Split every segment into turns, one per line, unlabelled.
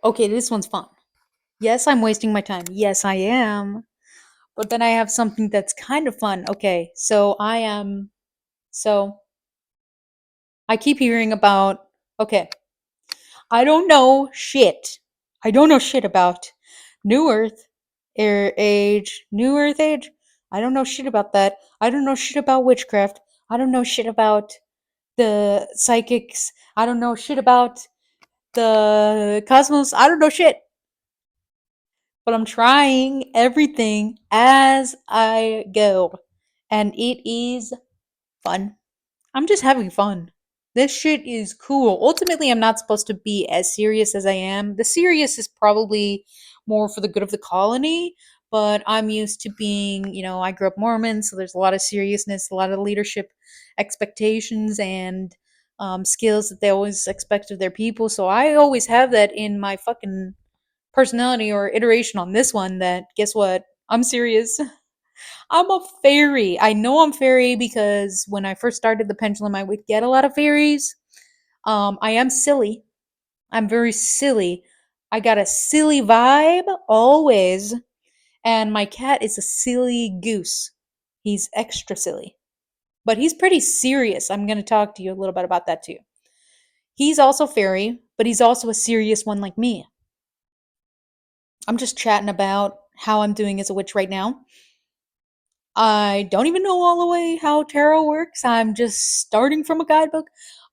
Okay, this one's fun. Yes, I'm wasting my time. Yes, I am. But then I have something that's kind of fun. Okay, so I keep hearing about, okay, I don't know shit. I don't know shit about New Earth, New Earth Age. I don't know shit about that. I don't know shit about witchcraft. I don't know shit about the psychics. I don't know shit about the cosmos. I don't know shit. But I'm trying everything as I go. And it is fun. I'm just having fun. This shit is cool. Ultimately, I'm not supposed to be as serious as I am. The serious is probably more for the good of the colony, but I'm used to being, I grew up Mormon, so there's a lot of seriousness, a lot of leadership expectations and skills that they always expect of their people. So I always have that in my fucking personality or iteration on this one that, guess what? I'm serious. I'm a fairy. I know I'm fairy because when I first started the pendulum, I would get a lot of fairies. I am silly. I'm very silly. I got a silly vibe always. And my cat is a silly goose. He's extra silly. But he's pretty serious. I'm going to talk to you a little bit about that too. He's also fairy, but he's also a serious one like me. I'm just chatting about how I'm doing as a witch right now. I don't even know all the way how tarot works. I'm just starting from a guidebook.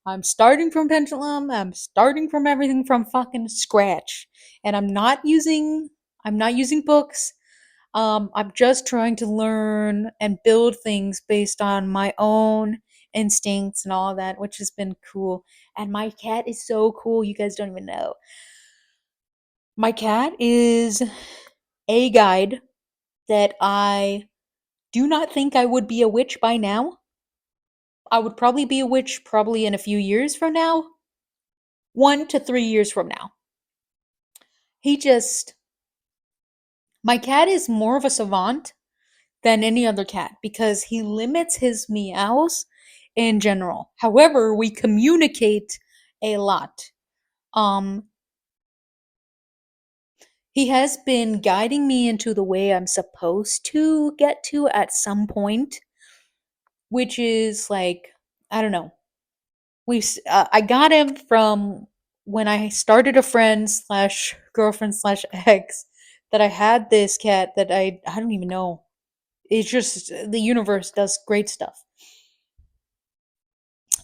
I'm starting from pendulum. I'm starting from everything from fucking scratch. And I'm not using books. I'm just trying to learn and build things based on my own instincts and all of that, which has been cool. And my cat is so cool. You guys don't even know. My cat is a guide that I do not think I would be a witch by now. I would probably be a witch probably in a few years from now, 1 to 3 years from now. He just, my cat is more of a savant than any other cat because he limits his meows in general. However, we communicate a lot. Um, he has been guiding me into the way I'm supposed to get to at some point, which is like, I don't know. I got him from when I started a friend slash girlfriend slash ex that I had this cat that I don't even know. It's just the universe does great stuff.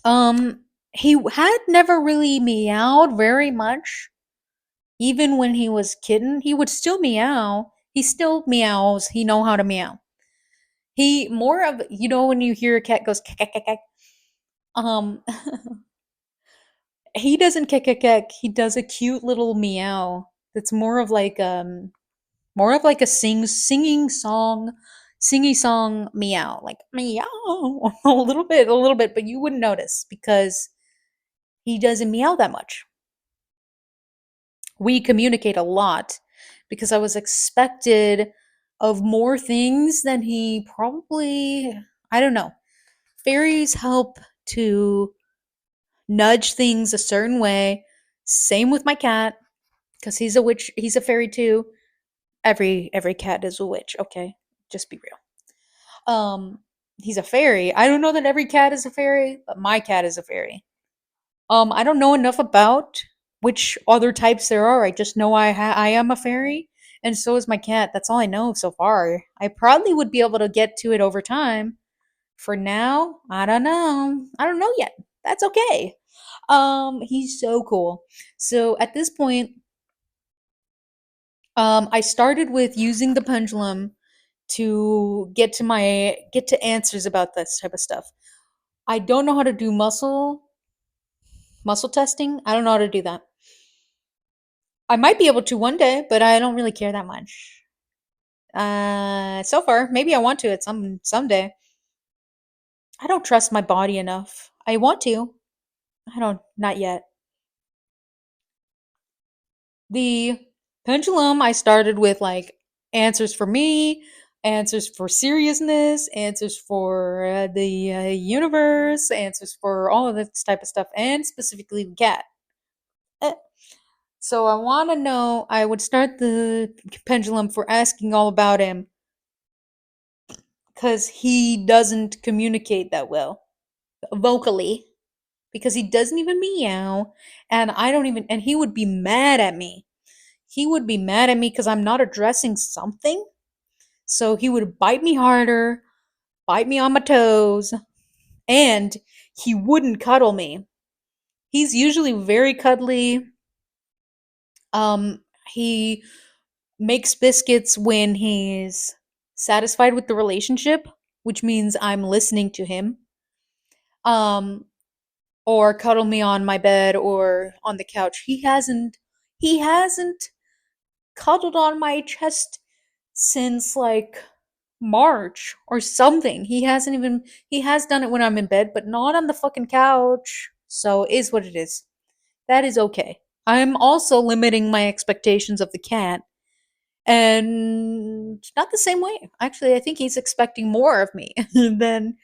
He had never really meowed very much. Even when he was kitten, he would still meow. He still meows. He know how to meow. He more of when you hear a cat goes kek kek kek, kek, um he doesn't kick a kick. He does a cute little meow. That's more of like a singy song meow, like meow a little bit, but you wouldn't notice because he doesn't meow that much. We communicate a lot because I was expected of more things than he probably, I don't know. Fairies help to nudge things a certain way. Same with my cat because he's a witch, he's a fairy too. Every cat is a witch, okay? Just be real. He's a fairy. I don't know that every cat is a fairy, but my cat is a fairy. I don't know enough about which other types there are. I just know I am a fairy, and so is my cat. That's all I know so far. I probably would be able to get to it over time. For now, I don't know. I don't know yet. That's okay. He's so cool. So at this point, I started with using the pendulum to get to answers about this type of stuff. I don't know how to do muscle testing. I don't know how to do that. I might be able to one day, but I don't really care that much. So far, maybe I want to at someday. I don't trust my body enough. I want to. I don't not yet. The pendulum I started with like answers for me, answers for seriousness, answers for the universe, answers for all of this type of stuff, and specifically the cat. Eh, So I want to know, I would start the pendulum for asking all about him because he doesn't communicate that well vocally, because he doesn't even meow, and I don't even, and he would be mad at me. He would be mad at me because I'm not addressing something. So he would bite me harder, bite me on my toes, and he wouldn't cuddle me. He's usually very cuddly. He makes biscuits when he's satisfied with the relationship, which means I'm listening to him. Um, or cuddle me on my bed or on the couch. He hasn't cuddled on my chest since like March or something. He has done it when I'm in bed, but not on the fucking couch. So it is what it is. That is okay. I'm also limiting my expectations of the cat, and not the same way. Actually, I think he's expecting more of me than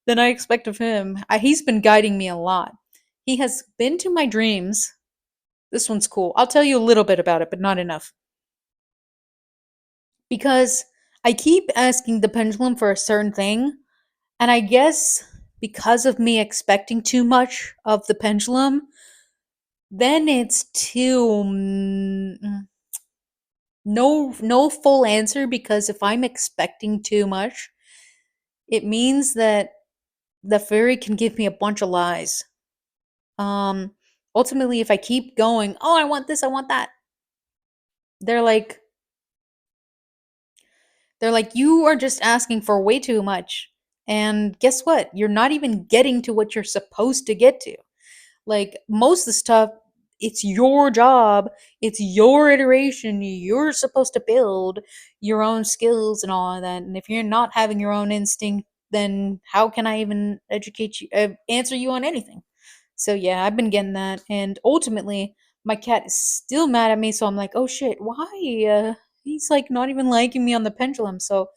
I expect of him. He's been guiding me a lot. He has been to my dreams. This one's cool. I'll tell you a little bit about it, but not enough. Because I keep asking the pendulum for a certain thing, and I guess because of me expecting too much of the pendulum, then it's too no full answer, because if I'm expecting too much, it means that the fairy can give me a bunch of lies. Um Ultimately, if I keep going, "Oh, I want this, I want that." They're like they're like, "You are just asking for way too much." And guess what? You're not even getting to what you're supposed to get to. Like most of the stuff, it's your job, it's your iteration. You're supposed to build your own skills and all of that. And if you're not having your own instinct, then how can I even educate you, answer you on anything? So yeah, I've been getting that, and ultimately, my cat is still mad at me. So I'm like, oh shit, why? He's like not even liking me on the pendulum. So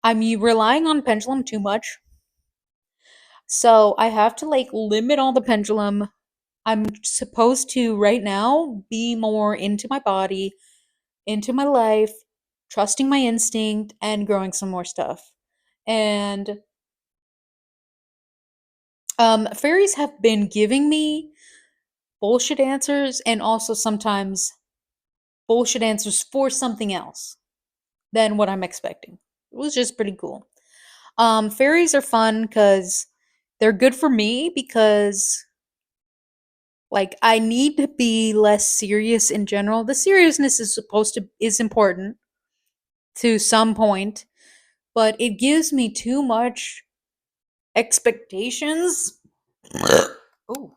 I'm relying on pendulum too much. So I have to like limit all the pendulum. I'm supposed to right now be more into my body, into my life, trusting my instinct, and growing some more stuff. And fairies have been giving me bullshit answers, and also sometimes bullshit answers for something else than what I'm expecting. It was just pretty cool. Fairies are fun because they're good for me, because like I need to be less serious in general. The seriousness is important to some point, but it gives me too much expectations. Oh,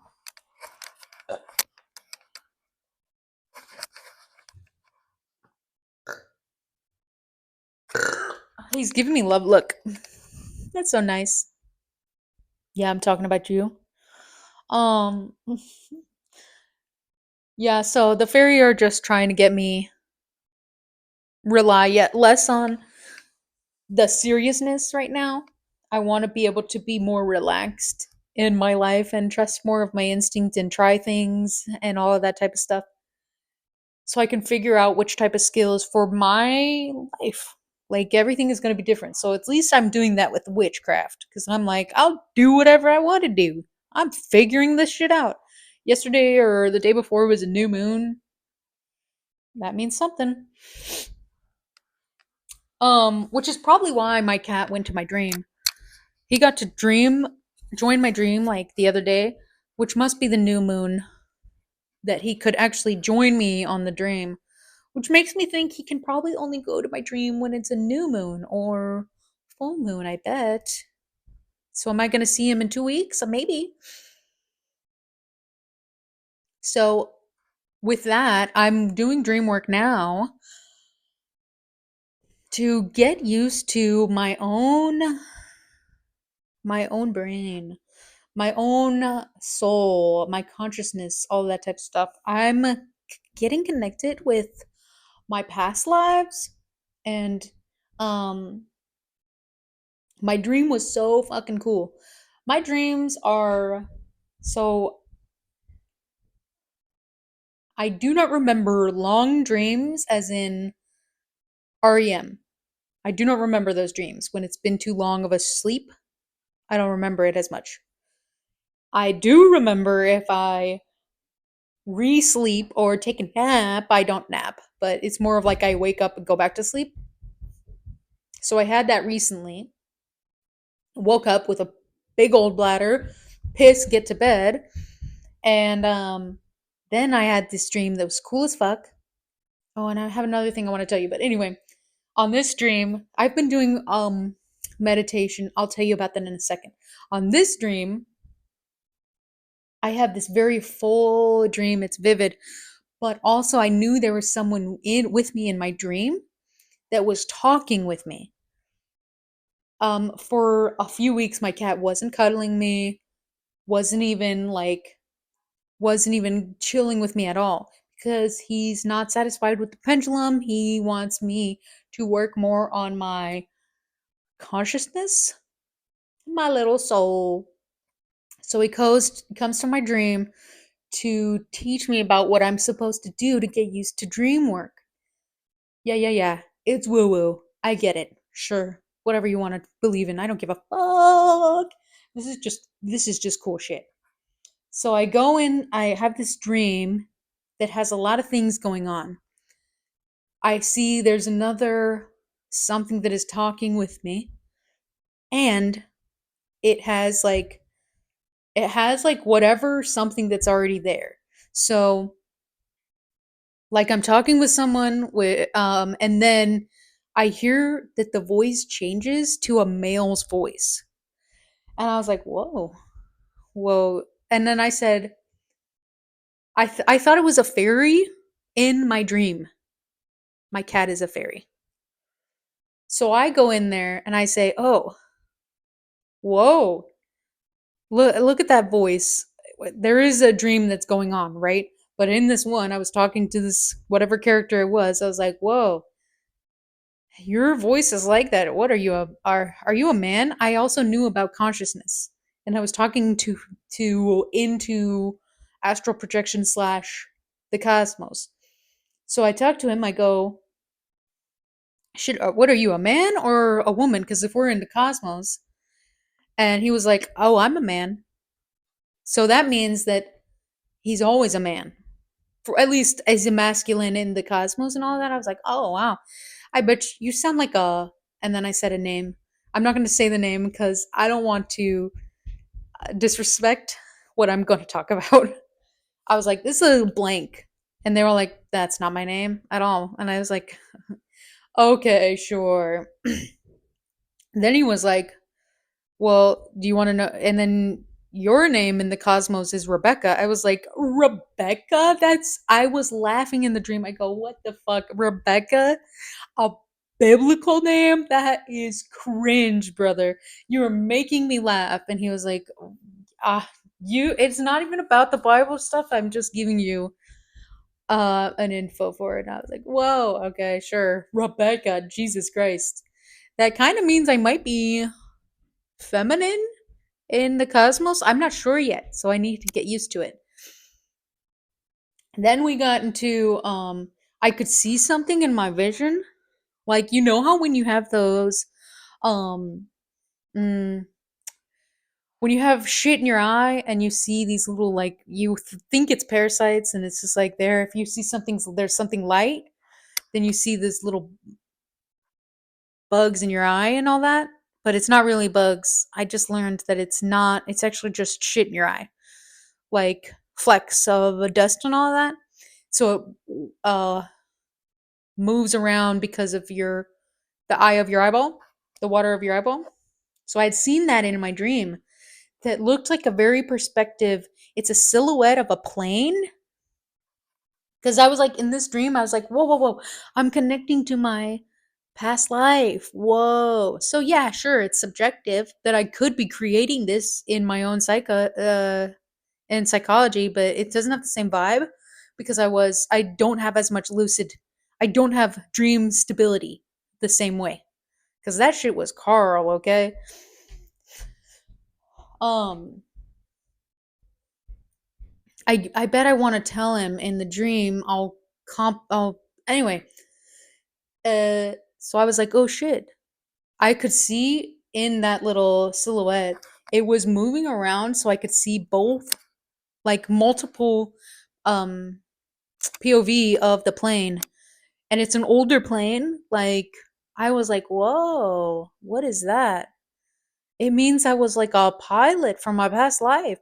he's giving me love. Look, that's so nice. Yeah, I'm talking about you. Um, yeah. So the fairy are just trying to get me rely yet less on the seriousness right now. I want to be able to be more relaxed in my life and trust more of my instinct and try things and all of that type of stuff, so I can figure out which type of skills for my life. Like everything is going to be different. So at least I'm doing that with witchcraft, because I'm like, I'll do whatever I want to do. I'm figuring this shit out. Yesterday or the day before was a new moon. That means something. Which is probably why my cat went to my dream. He got to join my dream like the other day, which must be the new moon, that he could actually join me on the dream, which makes me think he can probably only go to my dream when it's a new moon or full moon, I bet. So am I going to see him in 2 weeks? Maybe. So with that, I'm doing dream work now to get used to my own brain, my own soul, my consciousness, all that type of stuff. I'm getting connected with my past lives, and um my dream was so fucking cool. My dreams are so I do not remember long dreams as in REM. I do not remember those dreams when it's been too long of a sleep. I don't remember it as much. I do remember if I re-sleep or take a nap, I don't nap, but it's more of like I wake up and go back to sleep. So I had that recently. Woke up with a big old bladder, piss, get to bed, and then I had this dream that was cool as fuck. Oh, and I have another thing I want to tell you, but anyway, on this dream, I've been doing meditation. I'll tell you about that in a second. On this dream, I have this very full dream. It's vivid, but also I knew there was someone in with me in my dream that was talking with me. For a few weeks, my cat wasn't cuddling me, wasn't even like, wasn't even chilling with me at all because he's not satisfied with the pendulum. He wants me to work more on my consciousness, my little soul. So he comes to my dream to teach me about what I'm supposed to do to get used to dream work. Yeah, yeah, yeah. It's woo woo. I get it. Sure. Whatever you want to believe in. I don't give a fuck. This is just cool shit. So I go in, I have this dream that has a lot of things going on. I see there's another something that is talking with me, and it has like whatever something that's already there. So like I'm talking with someone with and then I hear that the voice changes to a male's voice. And I was like, "Whoa. Whoa." And then I said, I thought it was a fairy in my dream. My cat is a fairy. So I go in there and I say, "Oh, whoa. Look at that voice. There is a dream that's going on, right? But in this one, I was talking to this whatever character it was. I was like, "Whoa, your voice is like that. What are you are you a man?" I also knew about consciousness, and I was talking to into astral projection slash the cosmos. So I talked to him. I go, "Should what are you, a man or a woman? Because if we're in the cosmos," and he was like, "Oh, I'm a man." So that means that he's always a man, for at least as a masculine in the cosmos and all that. I was like, "Oh wow, I bet you sound like a." And then I said a name. I'm not going to say the name because I don't want to disrespect what I'm going to talk about. I was like, "This is a blank," and they were like, "That's not my name at all." And I was like, "Okay, sure." Then he was like, "Well, do you want to know?" And then your name in the cosmos is Rebecca. I was like, "Rebecca?" I was laughing in the dream. I go, "What the fuck? Rebecca? A biblical name? That is cringe, brother. You're making me laugh." And he was like, "Ah, it's not even about the Bible stuff. I'm just giving you an info for it." And I was like, "Whoa, okay, sure. Rebecca, Jesus Christ." That kind of means I might be feminine in the cosmos. I'm not sure yet, so I need to get used to it. Then we got into I could see something in my vision. Like, you know how when you have those um mm, when you have shit in your eye and you see these little, like, think it's parasites, and it's just like, there, if you see there's something light, then you see this little bugs in your eye and all that, but it's not really bugs. I just learned that it's not, it's actually just shit in your eye, like flecks of dust and all that. So it moves around because of the eye of your eyeball, the water of your eyeball. So I'd seen that in my dream that looked like a very perspective. It's a silhouette of a plane. Because I was like, in this dream, I was like, whoa, whoa, whoa. I'm connecting to my past life. Whoa. So yeah, sure, it's subjective that I could be creating this in my own in psychology, but it doesn't have the same vibe because I don't have as much I don't have dream stability the same way. Because that shit was Karl, okay? Um, I bet I want to tell him in the dream. I'll anyway. So I was like, oh shit. I could see in that little silhouette, it was moving around, so I could see both, like multiple, um POV of the plane, and it's an older plane. Like I was like, whoa, what is that? It means I was like a pilot from my past life.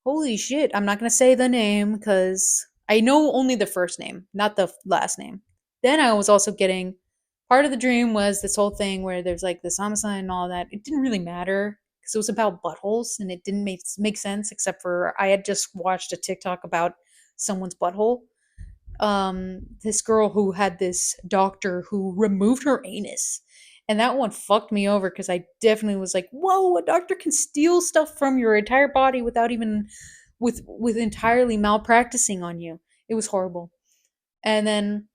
Holy shit. I'm not going to say the name because I know only the first name, not the last name. Then I was also getting part of the dream was this whole thing where there's like this homicide and all that. It didn't really matter because it was about buttholes and it didn't make sense except for I had just watched a TikTok about someone's butthole. This girl who had this doctor who removed her anus. And that one fucked me over because I definitely was like, whoa, a doctor can steal stuff from your entire body without even with entirely malpracticing on you. It was horrible. And then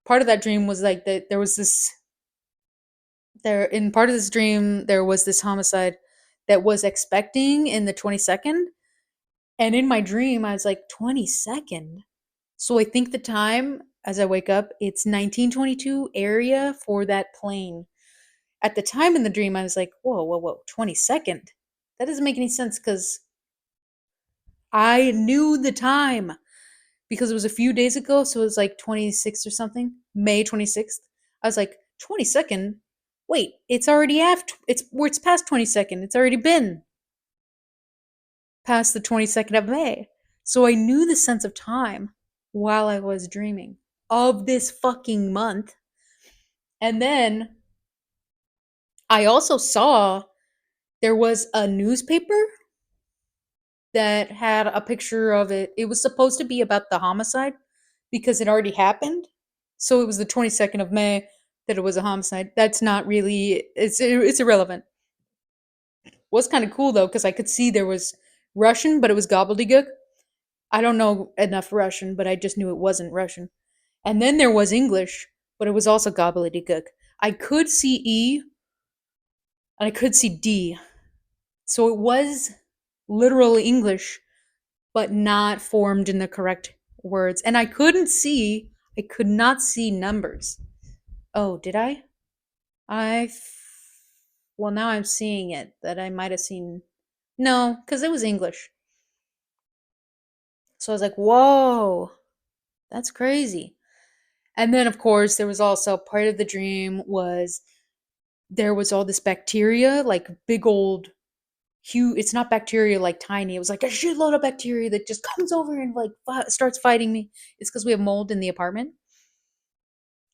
part of that dream was like that there was this there in part of this dream there was this homicide that was expecting in the 22nd. And in my dream I was like 22nd. So I think the time as I wake up, it's 1922 area for that plane. At the time in the dream, I was like, whoa, whoa, whoa, 22nd? That doesn't make any sense because I knew the time because it was a few days ago. So it was like 26th or something, May 26th. I was like, 22nd? Wait, it's already after, it's past 22nd. It's already been past the 22nd of May. So I knew the sense of time while I was dreaming of this fucking month. And then I also saw there was a newspaper that had a picture of it. It was supposed to be about the homicide because it already happened. So it was the 22nd of May that it was a homicide. That's not really it's irrelevant. Was kind of cool though because I could see there was Russian, but it was gobbledygook. I don't know enough Russian, but I just knew it wasn't Russian. And then there was English, but it was also gobbledygook. I could see E and I could see D. So it was literal English, but not formed in the correct words. And I could not see numbers. Oh, did I? Well, now I'm seeing it that I might have seen. No, because it was English. So I was like, whoa, that's crazy. And then, of course, there was also part of the dream was there was all this bacteria, like big old huge. It's not bacteria like tiny. It was like a shitload of bacteria that just comes over and like starts fighting me. It's because we have mold in the apartment.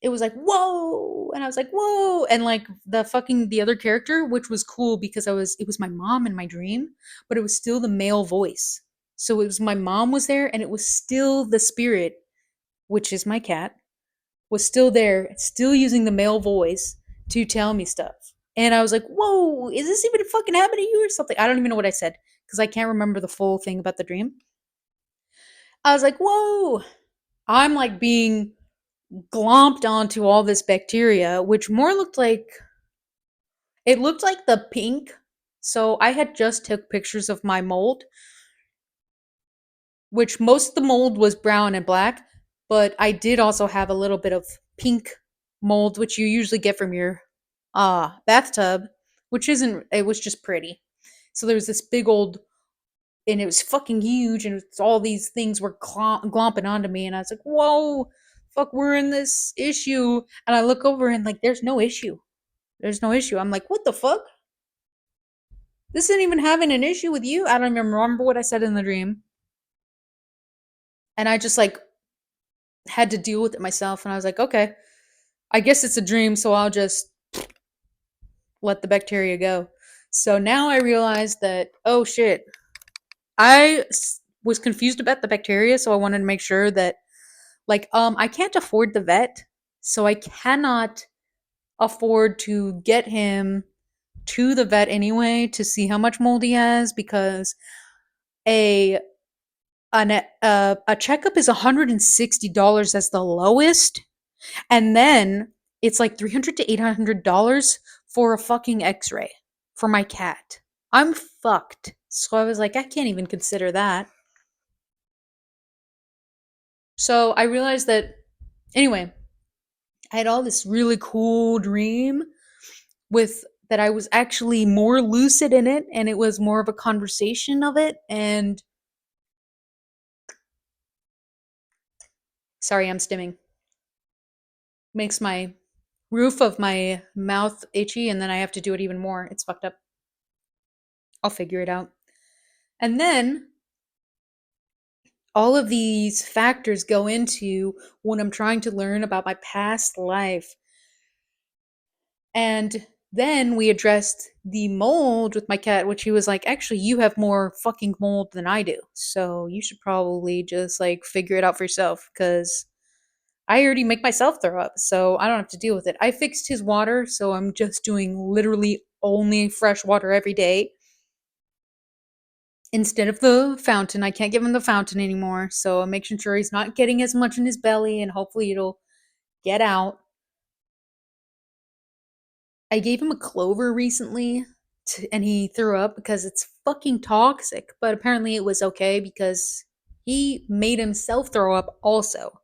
It was like whoa, and I was like whoa, and like the other character, which was cool because it was my mom in my dream, but it was still the male voice. So it was my mom was there, and it was still the spirit, which is my cat, was still there, still using the male voice to tell me stuff. And I was like, whoa, is this even fucking happening to you or something? I don't even know what I said because I can't remember the full thing about the dream. I was like, whoa. I'm like being glomped onto all this bacteria, which more looked like it looked like the pink. So I had just took pictures of my mold, which most of the mold was brown and black, but I did also have a little bit of pink mold, which you usually get from your bathtub, which isn't, it was just pretty. So there was this big old, and it was fucking huge, and it's all these things were glomping onto me, and I was like, whoa, fuck, we're in this issue. And I look over and like, there's no issue. There's no issue. I'm like, what the fuck? This isn't even having an issue with you. I don't even remember what I said in the dream. And I just like had to deal with it myself. And I was like, okay, I guess it's a dream, so I'll just let the bacteria go. So now I realized that, oh shit, was confused about the bacteria, so I wanted to make sure that, like, I can't afford the vet, so I cannot afford to get him to the vet anyway to see how much mold he has because a a checkup is $160 as the lowest, and then it's like $300 to $800 for a fucking X-ray for my cat. I'm fucked. So I was like, I can't even consider that. So I realized that, anyway, I had all this really cool dream with that I was actually more lucid in it, and it was more of a conversation of it. And sorry, I'm stimming. Makes my roof of my mouth itchy, and then I have to do it even more. It's fucked up. I'll figure it out. And then all of these factors go into when I'm trying to learn about my past life. And then we addressed the mold with my cat, which he was like, actually, you have more fucking mold than I do. So you should probably just like figure it out for yourself because I already make myself throw up. So I don't have to deal with it. I fixed his water. So I'm just doing literally only fresh water every day instead of the fountain. I can't give him the fountain anymore. So I'm making sure he's not getting as much in his belly and hopefully it'll get out. I gave him a clover recently and he threw up because it's fucking toxic, but apparently it was okay because he made himself throw up also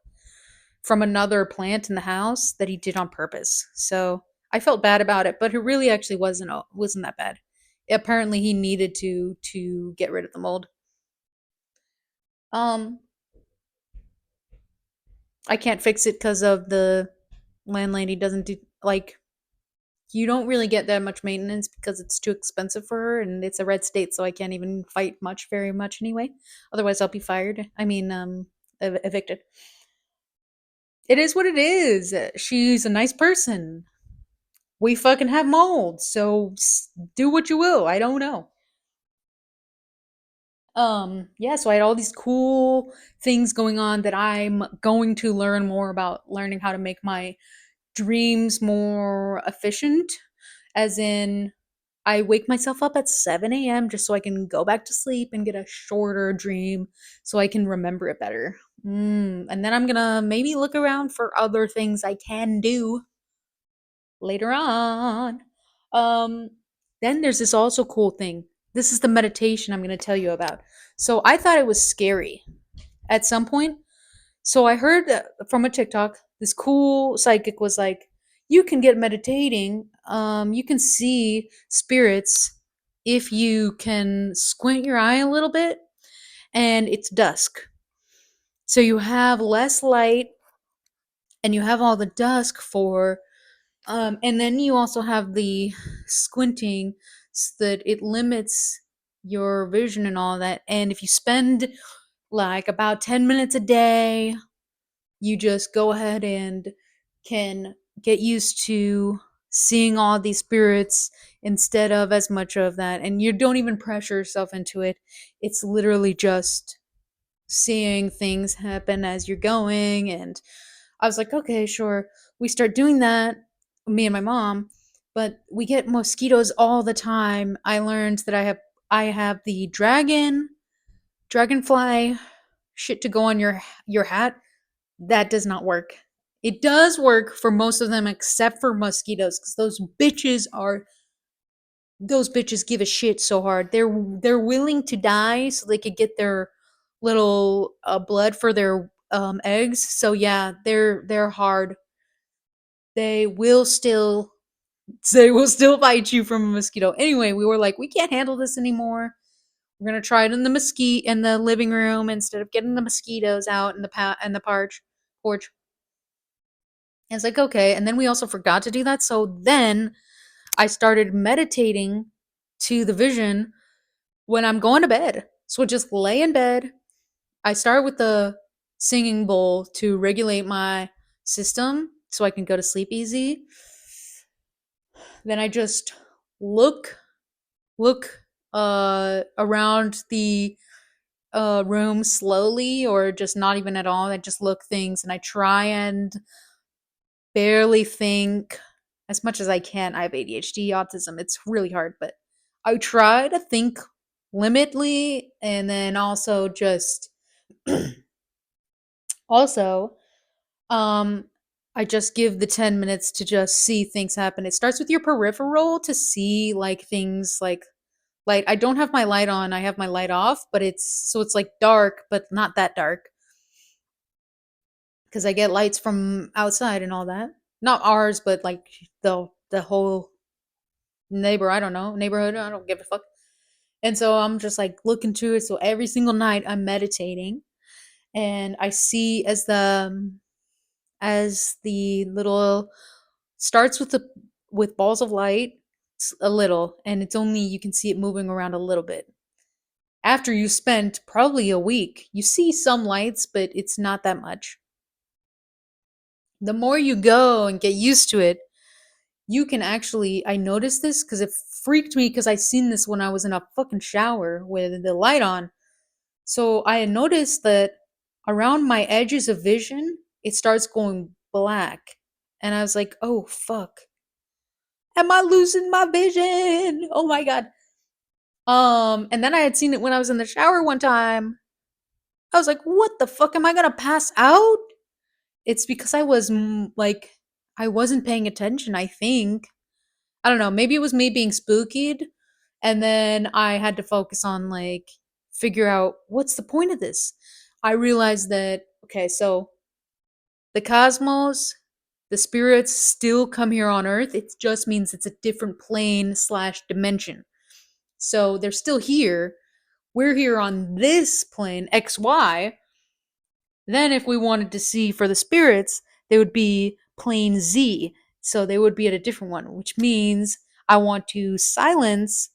from another plant in the house that he did on purpose. So I felt bad about it, but it really actually wasn't that bad. Apparently he needed to get rid of the mold. Um I can't fix it cuz of the landlady doesn't do like you don't really get that much maintenance because it's too expensive for her and it's a red state so I can't even fight much very much anyway. Otherwise I'll be fired. I mean evicted. It is what it is. She's a nice person. We fucking have mold, so do what you will. I don't know. Yeah, so I had all these cool things going on that I'm going to learn more about learning how to make my dreams more efficient, as in I wake myself up at 7 a.m. just so I can go back to sleep and get a shorter dream so I can remember it better. And then I'm gonna maybe look around for other things I can do later on. Um, then there's this also cool thing. This is the meditation I'm gonna tell you about. So I thought it was scary at some point. So I heard from a TikTok, this cool psychic was like, you can get meditating. You can see spirits if you can squint your eye a little bit and it's dusk. So you have less light and you have all the dusk for, and then you also have the squinting so that it limits your vision and all that. And if you spend like about 10 minutes a day, you just go ahead and can get used to seeing all these spirits instead of as much of that. And you don't even pressure yourself into it. It's literally just seeing things happen as you're going. And I was like, okay, sure. We start doing that, me and my mom, but we get mosquitoes all the time. I learned that I have the dragonfly shit to go on your hat. That does not work. It does work for most of them except for mosquitoes cuz those bitches give a shit so hard. They're willing to die so they could get their little blood for their eggs. So yeah, they're hard. They will still they will still bite you from a mosquito. Anyway, we were like, we can't handle this anymore. We're gonna try it in the mesquite in the living room instead of getting the mosquitoes out in the porch. And it's like okay, and then we also forgot to do that. So then I started meditating to the vision when I'm going to bed. So I just lay in bed. I start with the singing bowl to regulate my system so I can go to sleep easy. Then I just look look around the room slowly or just not even at all. I just look things and I try and barely think as much as I can. I have ADHD, autism. It's really hard, but I try to think limitly and then also just also um I just give the 10 minutes to just see things happen. It starts with your peripheral to see like things like light. I don't have my light on. I have my light off, but it's so it's like dark, but not that dark. because I get lights from outside and all that. Not ours, but like the whole I don't know, neighborhood. I don't give a fuck. And so I'm just like looking to it. So every single night I'm meditating, and I see as the little starts with balls of light, a little, and it's only you can see it moving around a little bit. After you spent probably a week, you see some lights, but it's not that much. The more you go and get used to it, you can actually I noticed this because it freaked me because I seen this when I was in a fucking shower with the light on. So I had noticed that around my edges of vision, it starts going black. And I was like, oh fuck. Am I losing my vision? Oh my god. And then I had seen it when I was in the shower one time. I was like, what the fuck? Am I gonna pass out? It's because I was like, I wasn't paying attention, I think. I don't know. Maybe it was me being spookied. And then I had to focus on like, figure out what's the point of this. I realized that, okay, so the cosmos, the spirits still come here on Earth. It just means it's a different plane slash dimension. So they're still here. We're here on this plane, XY. Then, if we wanted to see for the spirits, they would be plane Z. So they would be at a different one, which means I want to silence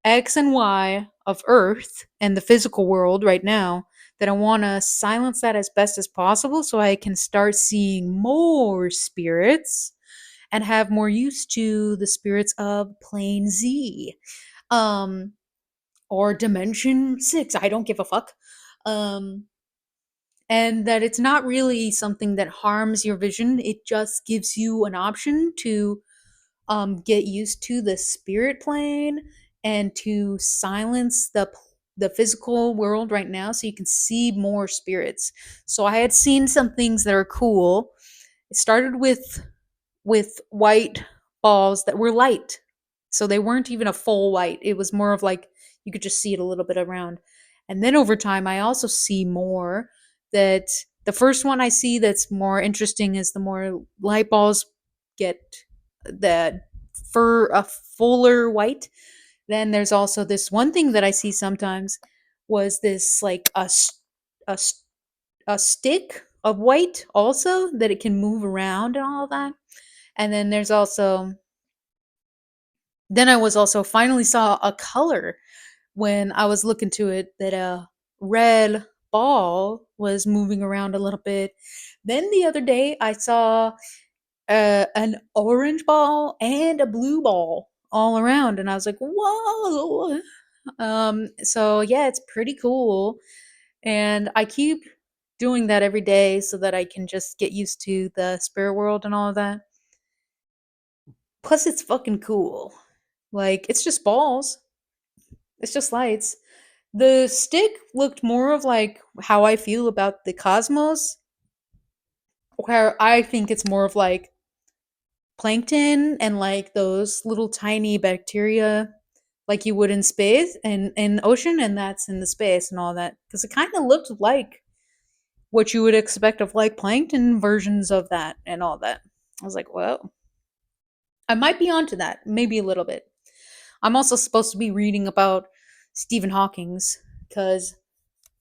X and Y of Earth and the physical world right now. That I want to silence that as best as possible so I can start seeing more spirits and have more use to the spirits of plane Z. Um, or dimension 6. I don't give a fuck. Um, and that it's not really something that harms your vision. It just gives you an option to get used to the spirit plane and to silence the physical world right now so you can see more spirits. So I had seen some things that are cool. It started with white balls that were light. So they weren't even a full white. It was more of like you could just see it a little bit around. And then over time, I also see more that the first one I see that's more interesting is the more light balls get the fur a fuller white. Then there's also this one thing that I see sometimes was this like a, a stick of white also that it can move around and all that. And then there's also then I was also finally saw a color when I was looking to it that a red ball was moving around a little bit. Then the other day I saw an orange ball and a blue ball all around, and I was like, "Whoa!" So yeah, it's pretty cool, and I keep doing that every day so that I can just get used to the spirit world and all of that. Plus, it's fucking cool. Like, it's just balls. It's just lights. The stick looked more of like how I feel about the cosmos, where I think it's more of like plankton and like those little tiny bacteria like you would in space and in ocean, and that's in the space and all that, because it kind of looked like what you would expect of like plankton versions of that and all that. I was like, well, I might be onto that, maybe a little bit. I'm also supposed to be reading about Stephen Hawking's because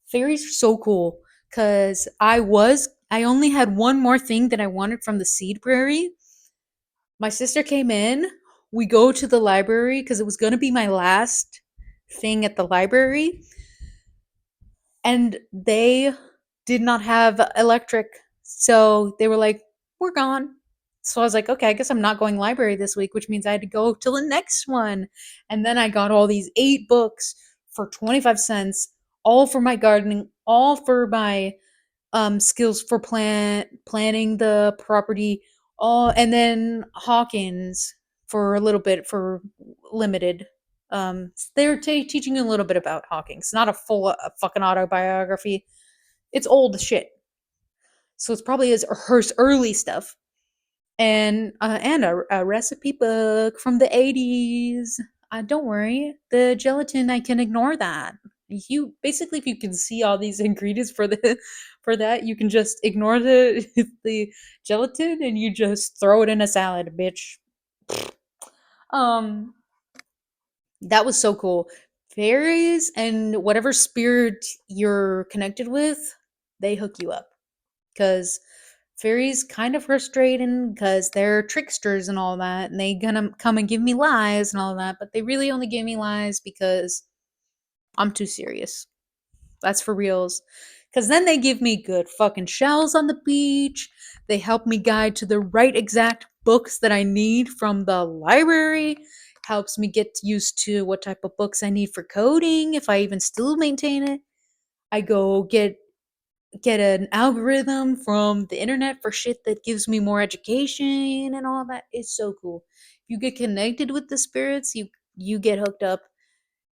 fairies are so cool. Because I only had one more thing that I wanted from the seed prairie. My sister came in. We go to the library because it was going to be my last thing at the library. And they did not have electric. So they were like, we're gone. So I was like, okay, I guess I'm not going library this week, which means I had to go to the next one. And then I got all these 8 books for 25 cents, all for my gardening, all for my skills for planning the property, all, and then Hawkins for a little bit for limited. They're teaching you a little bit about Hawkins, not a full fucking autobiography. It's old shit, so it's probably his her early stuff, and a recipe book from the 80s. Don't worry, the gelatin I can ignore that. You basically, if you can see all these ingredients for the for that, you can just ignore the the gelatin and you just throw it in a salad, bitch. Um, that was so cool. Fairies and whatever spirit you're connected with, they hook you up. Because fairies kind of frustrating because they're tricksters and all that, and they gonna come and give me lies and all that, but they really only give me lies because I'm too serious. That's for reals. Because then they give me good fucking shells on the beach. They help me guide to the right exact books that I need from the library. Helps me get used to what type of books I need for coding, if I even still maintain it. I go get an algorithm from the internet for shit that gives me more education and all that. It's so cool. If you get connected with the spirits, you get hooked up.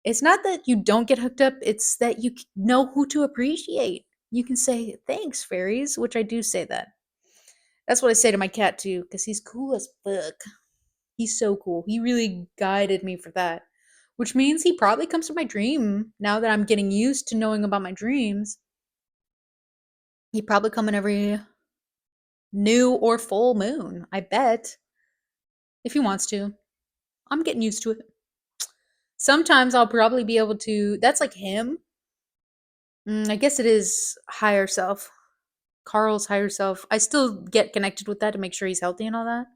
It's not that you don't get hooked up, it's that know who to appreciate. You can say, "Thanks, fairies," which I do say that. That's what I say to my cat too, because he's cool as fuck. He's so cool. He really guided me for that. Which means he probably comes to my dream now that I'm getting used to knowing about my dreams. He probably come in every new or full moon, I bet, if he wants to. I'm getting used to it. Sometimes I'll probably be able to. That's like him. I guess it is higher self. Karl's higher self. I still get connected with that to make sure he's healthy and all that.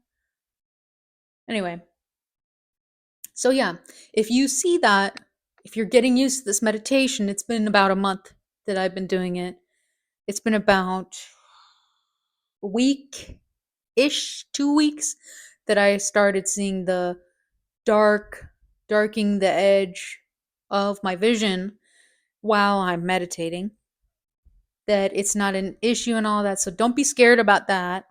Anyway, so yeah, if you see that, if you're getting used to this meditation, it's been about a month that I've been doing it. It's been about a week ish, 2 weeks that I started seeing the darking the edge of my vision while I'm meditating. That it's not an issue and all that. So don't be scared about that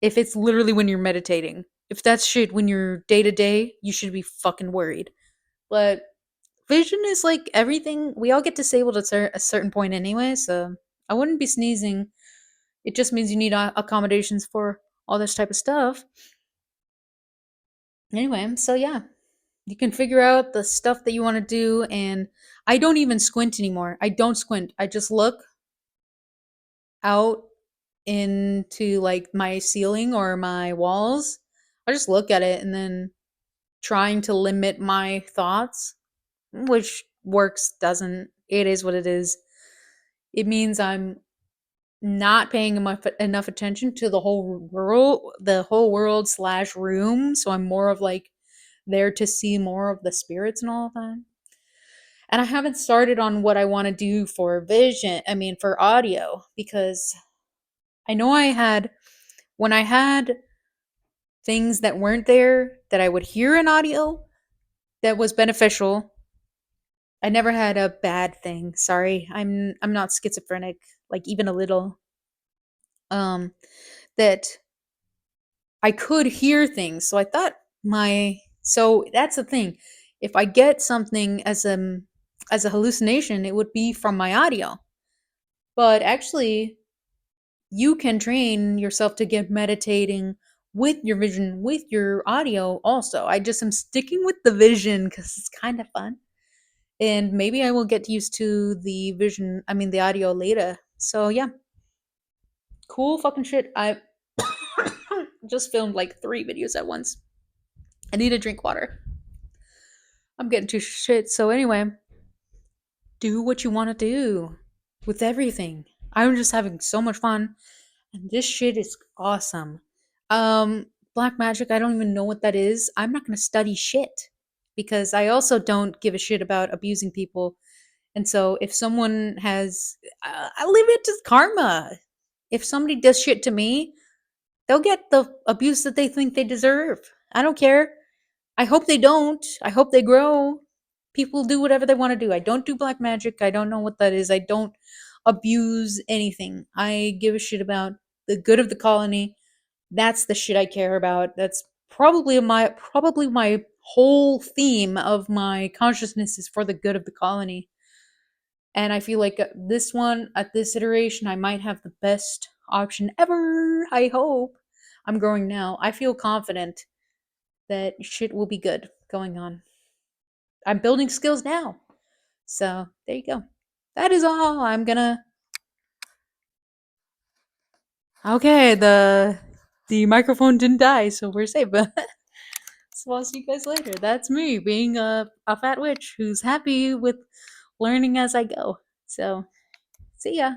if it's literally when you're meditating. If that's shit when you're day to day, you should be fucking worried. But vision is like everything. We all get disabled at a certain point anyway, so I wouldn't be sneezing. It just means you need accommodations for all this type of stuff. Anyway, so yeah, you can figure out the stuff that you want to do, and I don't even squint anymore. I don't squint. I just look out into like my ceiling or my walls. I just look at it and then trying to limit my thoughts, which works, doesn't. It is what it is. It means I'm not paying enough attention to the whole world slash room. So I'm more of like there to see more of the spirits and all of that. And I haven't started on what I want to do for for audio, because I know when I had things that weren't there that I would hear in audio that was beneficial. I never had a bad thing. Sorry. I'm not schizophrenic, like even a little. Um that I could hear things. So I thought my so that's the thing. If I get something as a hallucination, it would be from my audio. But actually, you can train yourself to get meditating with your vision, with your audio also. I just am sticking with the vision because it's kind of fun. And maybe I will get used to the audio later. So yeah, cool fucking shit. I just filmed like 3 videos at once. I need to drink water. I'm getting too shit. So anyway, do what you want to do with everything. I'm just having so much fun. And this shit is awesome. Black magic, I don't even know what that is. I'm not going to study shit because I also don't give a shit about abusing people. And so if someone I leave it to karma. If somebody does shit to me, they'll get the abuse that they think they deserve. I don't care. I hope they don't. I hope they grow. People do whatever they want to do. I don't do black magic. I don't know what that is. I don't abuse anything. I give a shit about the good of the colony. That's the shit I care about. That's probably my whole theme of my consciousness is for the good of the colony. And I feel like this one at this iteration I might have the best option ever. I hope. I'm growing now. I feel confident that shit will be good going on. I'm building skills now. So there you go. That is all. I'm gonna. Okay, the microphone didn't die, so we're safe. So I'll see you guys later. That's me being a fat witch who's happy with learning as I go. So see ya.